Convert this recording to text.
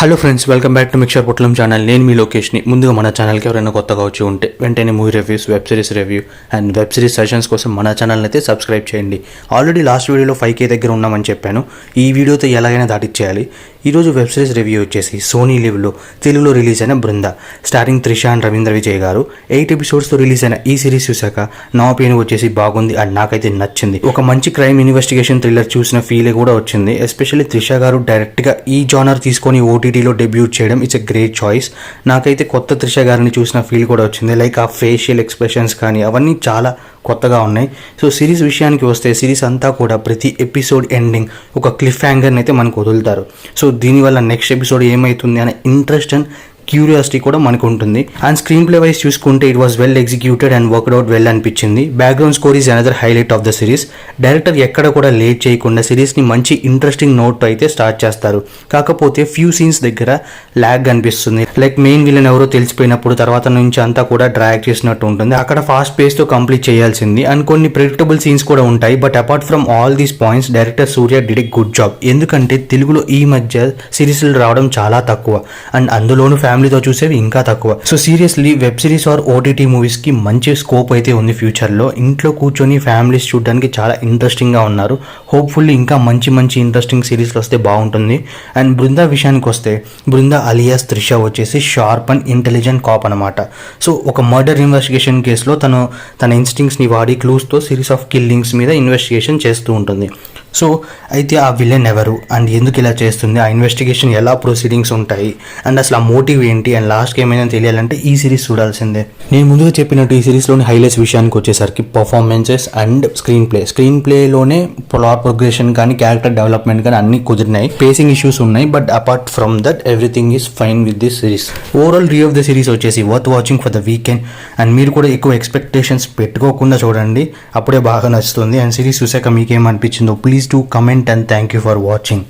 Hello friends, welcome back to mixture పొట్లం channel. నేను మీ లోకేష్ని. ముందుగా మన ఛానల్కి ఎవరైనా కొత్తగా వచ్చి ఉంటే వెంటనే movie reviews, web series review and web series suggestions కోసం మన ఛానల్ని అయితే సబ్స్క్రైబ్ చేయండి. ఆల్రెడీ లాస్ట్ వీడియోలో 5K దగ్గర ఉన్నామని చెప్పాను. ఈ వీడియోతో ఎలాగైనా దాటిచ్చేయాలి. ఈరోజు వెబ్ సిరీస్ రివ్యూ వచ్చేసి సోనీ లివ్లో తెలుగులో రిలీజ్ అయిన బృంద, స్టారింగ్ త్రిష అండ్ రవీంద్ర విజయ్ గారు. 8 ఎపిసోడ్స్తో రిలీజ్ అయిన ఈ సిరీస్ చూశాక నా ఒపీనియన్ వచ్చేసి బాగుంది అండ్ నాకైతే నచ్చింది. ఒక మంచి క్రైమ్ ఇన్వెస్టిగేషన్ థ్రిల్లర్ చూసిన ఫీల్ కూడా వచ్చింది. ఎస్పెషల్లీ త్రిష గారు డైరెక్ట్గా ఈ జానర్ తీసుకొని ఓటీటీలో డెబ్యూట్ చేయడం ఇట్స్ ఎ గ్రేట్ చాయిస్. నాకైతే కొత్త త్రిష గారిని చూసిన ఫీల్ కూడా వచ్చింది. లైక్ ఆ ఫేషియల్ ఎక్స్ప్రెషన్స్ కానీ అవన్నీ చాలా కొత్తగా ఉన్నాయి. సో సిరీస్ విషయానికి వస్తే సిరీస్ అంతా కూడా ప్రతి ఎపిసోడ్ ఎండింగ్ ఒక క్లిఫ్ హ్యాంగర్ని అయితే మనకు వదులుతారు. సో దీనివల్ల నెక్స్ట్ ఎపిసోడ్ ఏమవుతుంది అనే ఇంట్రెస్ట్ అండ్ క్యూరియాసిటీ కూడా మనకు ఉంటుంది. అండ్ స్క్రీన్ ప్లే వైజ్ చూసుకుంటే it was well executed and worked out well అనిపించింది. Background score is another highlight of the series. Director ఎక్కడ కూడా లేట్ చేయకుండా సిరీస్ని మంచి ఇంట్రెస్టింగ్ నోట్ అయితే స్టార్ట్ చేస్తారు. కాకపోతే ఫ్యూ సీన్స్ దగ్గర ల్యాగ్ అనిపిస్తుంది. లైక్ మెయిన్ విలన్ ఎవరో తెలిసిపోయినప్పుడు తర్వాత నుంచి అంతా కూడా డ్రాగ్ చేసినట్టు ఉంటుంది. అక్కడ ఫాస్ట్ పేస్తో కంప్లీట్ చేయాల్సింది. అండ్ కొన్ని ప్రెడిక్టబుల్ సీన్స్ కూడా ఉంటాయి. But apart from all these points director Surya did a good job. ఎందుకంటే తెలుగులో ఈ మధ్య సిరీస్లు రావడం చాలా తక్కువ అండ్ అందులోనూ ఫ్యామిలీతో చూసేవి ఇంకా తక్కువ. So seriously web series or OTT మూవీస్కి మంచి స్కోప్ అయితే ఉంది ఫ్యూచర్లో. ఇంట్లో కూర్చొని ఫ్యామిలీస్ చూడడానికి చాలా ఇంట్రెస్టింగ్గా ఉన్నారు. హోప్ఫుల్లీ ఇంకా మంచి మంచి ఇంట్రెస్టింగ్ సిరీస్లు వస్తే బాగుంటుంది. అండ్ బృంద విషయానికి వస్తే బృంద అలియాస్ త్రిష వచ్చేసి షార్ప్ అండ్ ఇంటెలిజెంట్ కాప్ అనమాట. సో ఒక మర్డర్ ఇన్వెస్టిగేషన్ కేసులో తన ఇన్స్టింక్ట్స్ని వాడి క్లూస్తో సిరీస్ ఆఫ్ కిల్లింగ్స్ మీద ఇన్వెస్టిగేషన్ చేస్తూ ఉంటుంది. సో అయితే ఆ విలన్ ఎవరు అండ్ ఎందుకు ఇలా చేస్తుంది, ఆ ఇన్వెస్టిగేషన్ ఎలా ప్రొసీడింగ్స్ ఉంటాయి అండ్ అసలు ఆ మోటివ్ ఏంటి అండ్ లాస్ట్కి ఏమైనా తెలియాలంటే ఈ సిరీస్ చూడాల్సిందే. నేను ముందుగా చెప్పినట్టు ఈ సిరీస్లోని హైలైట్స్ విషయానికి వచ్చేసరికి పర్ఫార్మెన్సెస్ అండ్ స్క్రీన్ ప్లేలోనే ప్లాట్ ప్రోగ్రెషన్ కానీ క్యారెక్టర్ డెవలప్మెంట్ కానీ అన్ని కుదిరినాయి. పేసింగ్ ఇష్యూస్ ఉన్నాయి but apart from that everything is fine with this series. Overall review of the series వచ్చేసి worth watching for the weekend. And మీరు కూడా ఎక్కువ ఎక్స్పెక్టేషన్స్ పెట్టుకోకుండా చూడండి, అప్పుడే బాగా నచ్చుతుంది. అండ్ సిరీస్ చూసాక మీకేమనిపించిందో please do comment and thank you for watching.